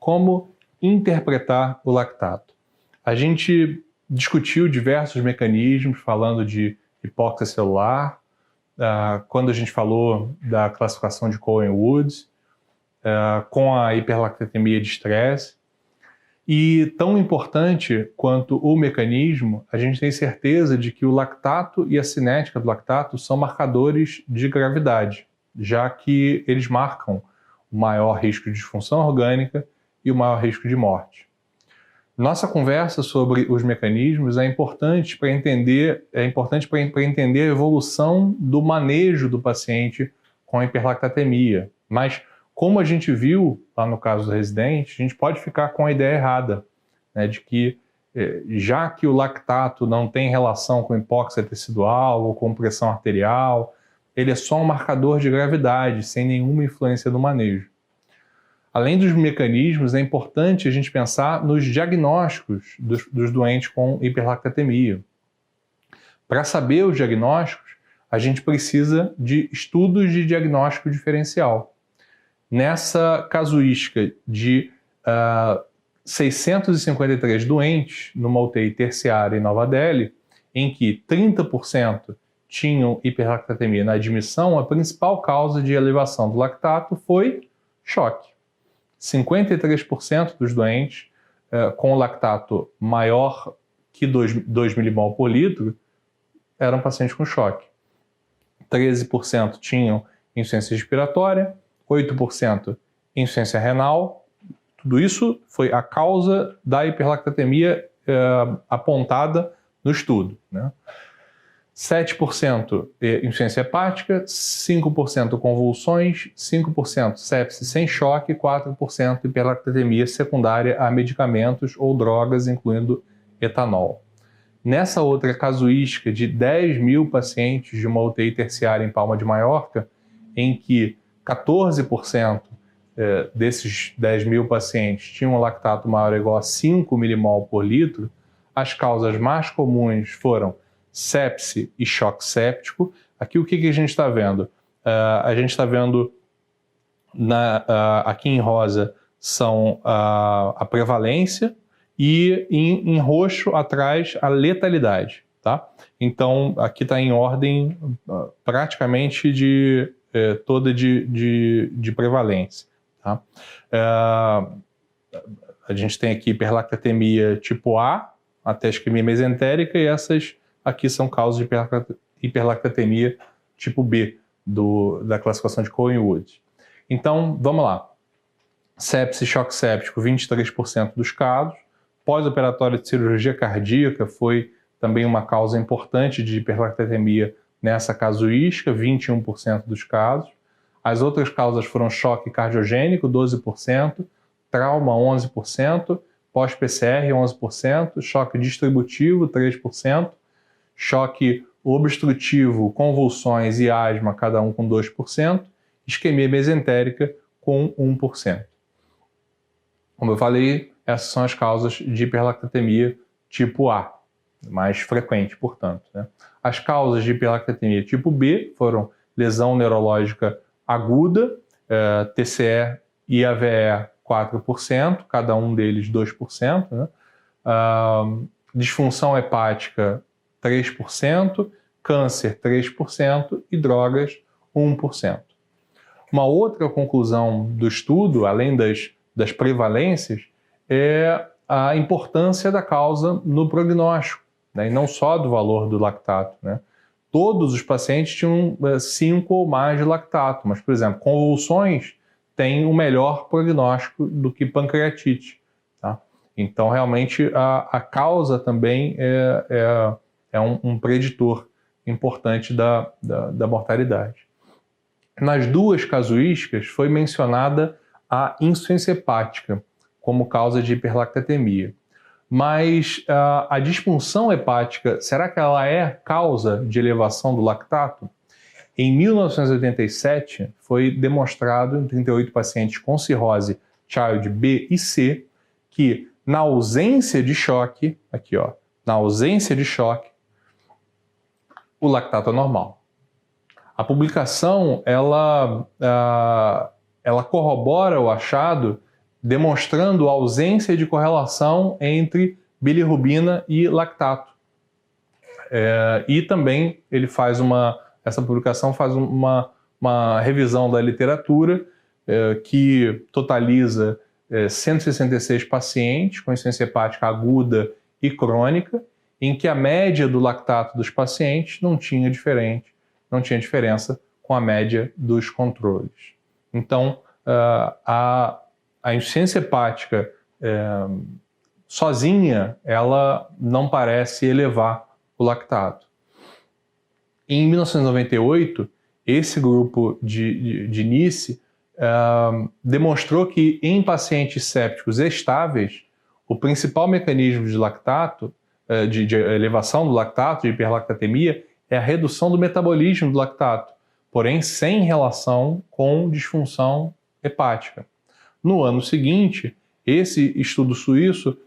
como interpretar o lactato. A gente discutiu diversos mecanismos falando de hipóxia celular, quando a gente falou da classificação de Cohen-Woods, com a hiperlactatemia de estresse. E tão importante quanto o mecanismo, a gente tem certeza de que o lactato e a cinética do lactato são marcadores de gravidade, já que eles marcam o maior risco de disfunção orgânica e o maior risco de morte. Nossa conversa sobre os mecanismos é importante para entender a evolução do manejo do paciente com hiperlactatemia. Mas, como a gente viu lá no caso do residente, a gente pode ficar com a ideia errada, né, de que, já que o lactato não tem relação com hipóxia tecidual ou com pressão arterial, ele é só um marcador de gravidade, sem nenhuma influência no manejo. Além dos mecanismos, é importante a gente pensar nos diagnósticos dos doentes com hiperlactatemia. Para saber os diagnósticos, a gente precisa de estudos de diagnóstico diferencial. Nessa casuística de 653 doentes numa UTI terciária em Nova Delhi, em que 30% tinham hiperlactatemia na admissão, a principal causa de elevação do lactato foi choque. 53% dos doentes com lactato maior que 2 milimol por litro eram pacientes com choque. 13% tinham insuficiência respiratória, 8% insuficiência renal. Tudo isso foi a causa da hiperlactatemia apontada no estudo, né? 7% insuficiência hepática, 5% convulsões, 5% sepse sem choque, 4% hiperlactatemia secundária a medicamentos ou drogas, incluindo etanol. Nessa outra casuística de 10 mil pacientes de uma UTI terciária em Palma de Maiorca, em que 14% desses 10 mil pacientes tinham um lactato maior ou igual a 5 milimol por litro, as causas mais comuns foram sepse e choque séptico. Aqui o que a gente está vendo? A gente está vendo aqui em rosa são a prevalência e em roxo atrás a letalidade, tá? Então aqui está em ordem praticamente toda de prevalência, tá? A gente tem aqui hiperlactatemia tipo A, até isquemia mesentérica, e essas aqui são causas de hiperlactatemia tipo B, da classificação de Cohen-Woods. Então, vamos lá. Sepse e choque séptico, 23% dos casos. Pós-operatório de cirurgia cardíaca foi também uma causa importante de hiperlactatemia nessa casuística, 21% dos casos. As outras causas foram choque cardiogênico, 12%, trauma, 11%, pós-PCR, 11%, choque distributivo, 3%, choque obstrutivo, convulsões e asma, cada um com 2%, isquemia mesentérica com 1%. Como eu falei, essas são as causas de hiperlactatemia tipo A, mais frequente, portanto, né? As causas de hiperlactatemia tipo B foram lesão neurológica aguda, TCE e AVE 4%, cada um deles 2%, né? Disfunção hepática 3%, câncer 3% e drogas 1%. Uma outra conclusão do estudo, além das prevalências, é a importância da causa no prognóstico, né, e não só do valor do lactato, né? Todos os pacientes tinham 5 ou mais de lactato, mas, por exemplo, convulsões têm um melhor prognóstico do que pancreatite, tá? Então, realmente, a causa também é um preditor importante da mortalidade. Nas duas casuísticas foi mencionada a insuficiência hepática como causa de hiperlactatemia. Mas a disfunção hepática, será que ela é causa de elevação do lactato? Em 1987, foi demonstrado em 38 pacientes com cirrose Child B e C que na ausência de choque, aqui ó, na ausência de choque, o lactato é normal. A publicação ela corrobora o achado demonstrando a ausência de correlação entre bilirrubina e lactato. E também ele faz essa publicação faz uma revisão da literatura que totaliza 166 pacientes com insuficiência hepática aguda e crônica, em que a média do lactato dos pacientes não tinha diferença com a média dos controles. Então, a insuficiência hepática sozinha, ela não parece elevar o lactato. Em 1998, esse grupo de Nice demonstrou que em pacientes sépticos estáveis, o principal mecanismo de lactato, de elevação do lactato, de hiperlactatemia, é a redução do metabolismo do lactato, porém sem relação com disfunção hepática. No ano seguinte, esse estudo suíço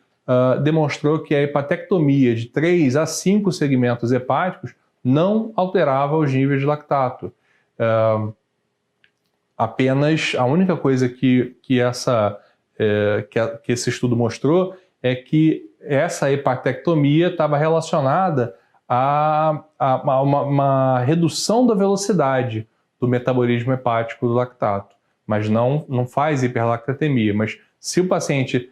demonstrou que a hepatectomia de 3 a 5 segmentos hepáticos não alterava os níveis de lactato. Apenas a única coisa que esse estudo mostrou é que essa hepatectomia estava relacionada a uma redução da velocidade do metabolismo hepático do lactato, mas não faz hiperlactatemia. Mas se o paciente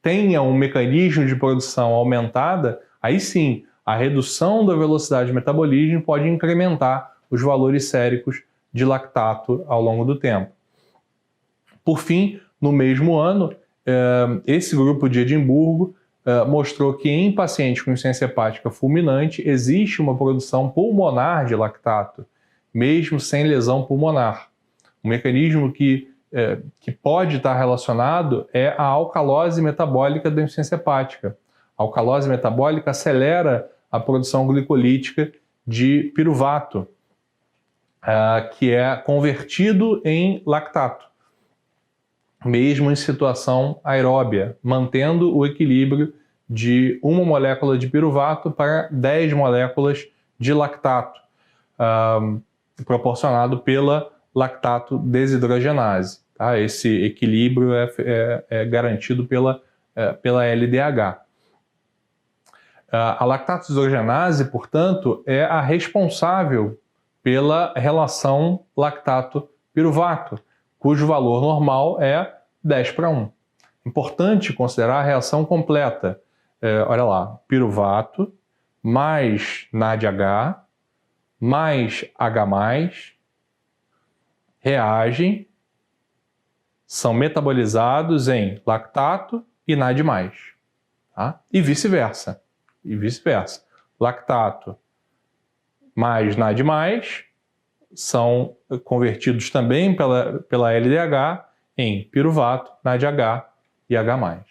tenha um mecanismo de produção aumentada, aí sim, a redução da velocidade de metabolismo pode incrementar os valores séricos de lactato ao longo do tempo. Por fim, no mesmo ano, esse grupo de Edimburgo mostrou que em pacientes com insuficiência hepática fulminante existe uma produção pulmonar de lactato, mesmo sem lesão pulmonar. Um mecanismo que pode estar relacionado é a alcalose metabólica da insuficiência hepática. A alcalose metabólica acelera a produção glicolítica de piruvato, que é convertido em lactato, mesmo em situação aeróbia, mantendo o equilíbrio de uma molécula de piruvato para 10 moléculas de lactato, proporcionado pela lactato desidrogenase. Tá? Esse equilíbrio é garantido pela LDH. A lactato desidrogenase, portanto, é a responsável pela relação lactato-piruvato, cujo valor normal é 10:1. Importante considerar a reação completa. Olha lá, piruvato mais NADH mais H+, reagem, são metabolizados em lactato e NAD+, tá? E vice-versa. Lactato mais NAD+, são convertidos também pela LDH em piruvato, NADH e H+.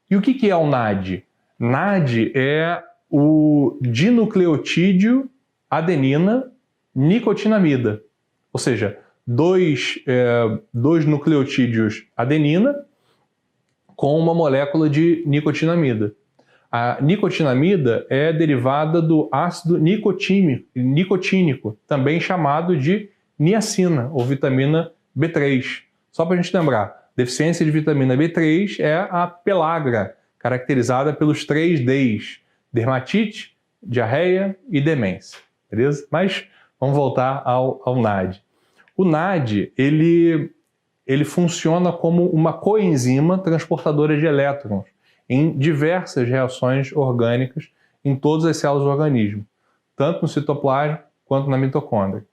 E o que é o NAD? NAD é o dinucleotídeo adenina nicotinamida, ou seja, dois nucleotídeos adenina com uma molécula de nicotinamida. A nicotinamida é derivada do ácido nicotínico, também chamado de niacina ou vitamina B3. Só para a gente lembrar, deficiência de vitamina B3 é a pelagra, caracterizada pelos 3 Ds: dermatite, diarreia e demência. Beleza? Mas vamos voltar ao NAD. O NAD ele funciona como uma coenzima transportadora de elétrons em diversas reações orgânicas em todas as células do organismo, tanto no citoplasma quanto na mitocôndria.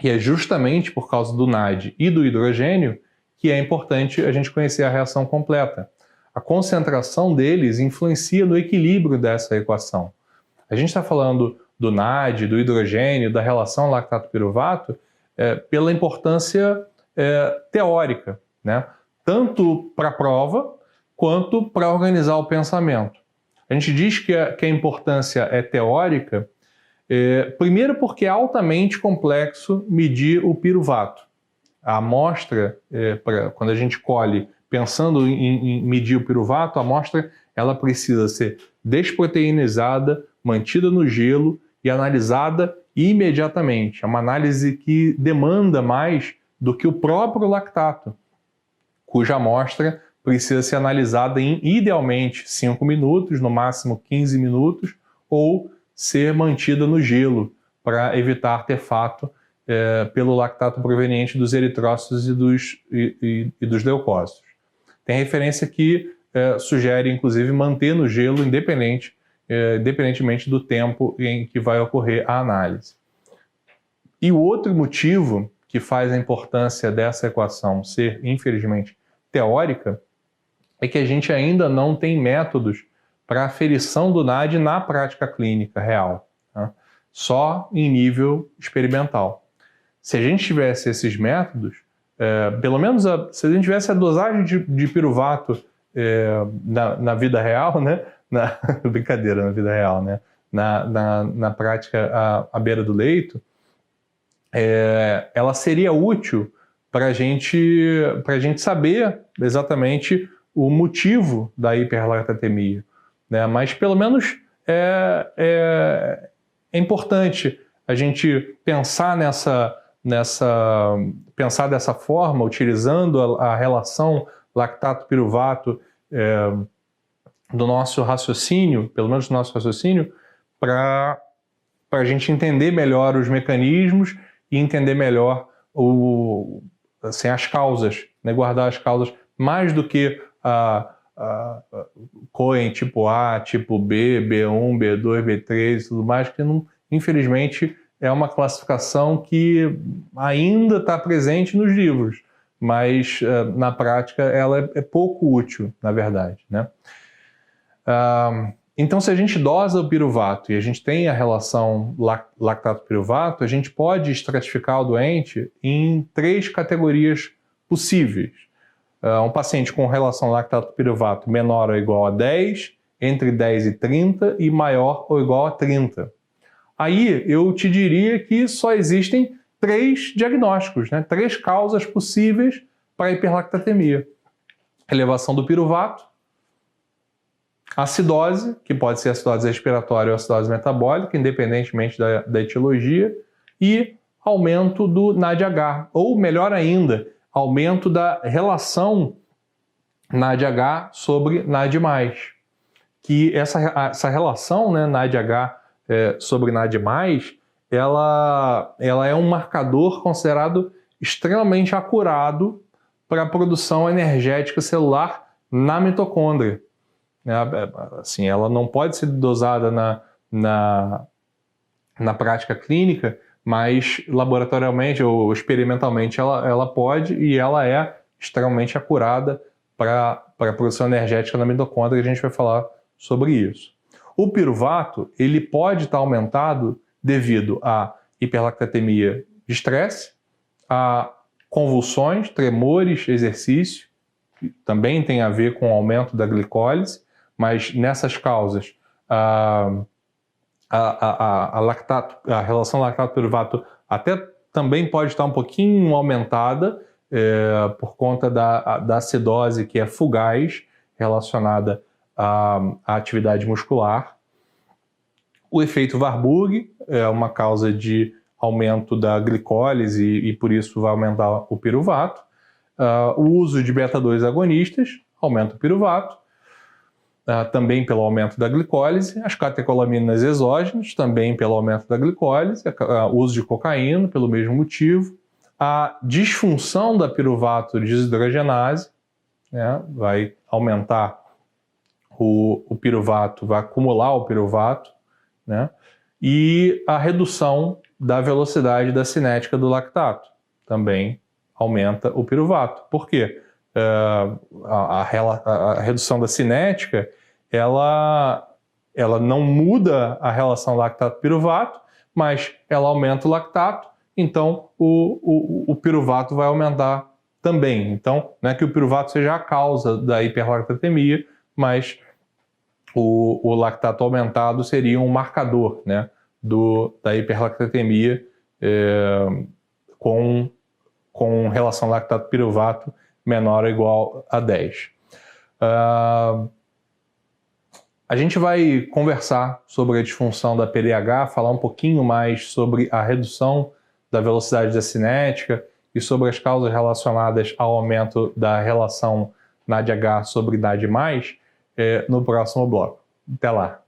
E é justamente por causa do NAD e do hidrogênio que é importante a gente conhecer a reação completa. A concentração deles influencia no equilíbrio dessa equação. A gente está falando do NAD, do hidrogênio, da relação lactato-piruvato pela importância teórica, né? Tanto para a prova quanto para organizar o pensamento. A gente diz que a importância é teórica, primeiro porque é altamente complexo medir o piruvato. A amostra, quando a gente colhe pensando em medir o piruvato, a amostra ela precisa ser desproteinizada, mantida no gelo e analisada imediatamente. É uma análise que demanda mais do que o próprio lactato. cuja amostra precisa ser analisada em, idealmente, 5 minutos, no máximo 15 minutos, ou ser mantida no gelo, para evitar artefato pelo lactato proveniente dos eritrócitos e dos leucócitos. Tem referência que sugere, inclusive, manter no gelo independentemente do tempo em que vai ocorrer a análise. E o outro motivo que faz a importância dessa equação ser, infelizmente, teórica, é que a gente ainda não tem métodos para aferição do NAD na prática clínica real, tá? Só em nível experimental. Se a gente tivesse esses métodos, pelo menos se a gente tivesse a dosagem de piruvato na vida real, né? Brincadeira, na vida real, né? Na prática à beira do leito, ela seria útil para a gente saber exatamente o motivo da hiperlactatemia, né? Mas pelo menos é importante a gente pensar pensar dessa forma, utilizando a relação lactato-piruvato do nosso raciocínio, pelo menos do nosso raciocínio, para a gente entender melhor os mecanismos e entender melhor as causas, né? Guardar as causas mais do que Cohen tipo A, tipo B, B1, B2, B3 e tudo mais, que não, infelizmente é uma classificação que ainda está presente nos livros, mas na prática ela é pouco útil, na verdade, né? Então, se a gente dosa o piruvato e a gente tem a relação lactato-piruvato, a gente pode estratificar o doente em 3 categorias possíveis. Um paciente com relação lactato-piruvato menor ou igual a 10, entre 10 e 30 e maior ou igual a 30. Aí eu te diria que só existem 3 diagnósticos, né? 3 causas possíveis para a hiperlactatemia: elevação do piruvato, acidose, que pode ser acidose respiratória ou acidose metabólica, independentemente da etiologia, e aumento do NADH, ou melhor ainda, aumento da relação NADH sobre NAD+. Que essa relação, né, NADH sobre NAD+, ela é um marcador considerado extremamente acurado para a produção energética celular na mitocôndria. Assim, ela não pode ser dosada na prática clínica, mas laboratorialmente ou experimentalmente ela pode, e ela é extremamente acurada para a produção energética na mitocôndria, e a gente vai falar sobre isso. O piruvato ele pode estar aumentado devido à hiperlactatemia de estresse, a convulsões, tremores, exercício, que também tem a ver com o aumento da glicólise, mas nessas causas a relação lactato-piruvato até também pode estar um pouquinho aumentada por conta da acidose, que é fugaz, relacionada à atividade muscular. O efeito Warburg é uma causa de aumento da glicólise e por isso vai aumentar o piruvato. O uso de beta-2 agonistas aumenta o piruvato, também pelo aumento da glicólise. As catecolaminas exógenas, também pelo aumento da glicólise. O uso de cocaína, pelo mesmo motivo. A disfunção da piruvato desidrogenase, né, vai aumentar o piruvato, vai acumular o piruvato, né, e a redução da velocidade da cinética do lactato também aumenta o piruvato. Por quê? A redução da cinética, ela não muda a relação lactato-piruvato, mas ela aumenta o lactato, então o piruvato vai aumentar também. Então, não é que o piruvato seja a causa da hiperlactatemia, mas o lactato aumentado seria um marcador, né, da hiperlactatemia com relação lactato-piruvato menor ou igual a 10. A gente vai conversar sobre a disfunção da PDH, falar um pouquinho mais sobre a redução da velocidade da cinética e sobre as causas relacionadas ao aumento da relação NADH sobre idade mais no próximo bloco. Até lá!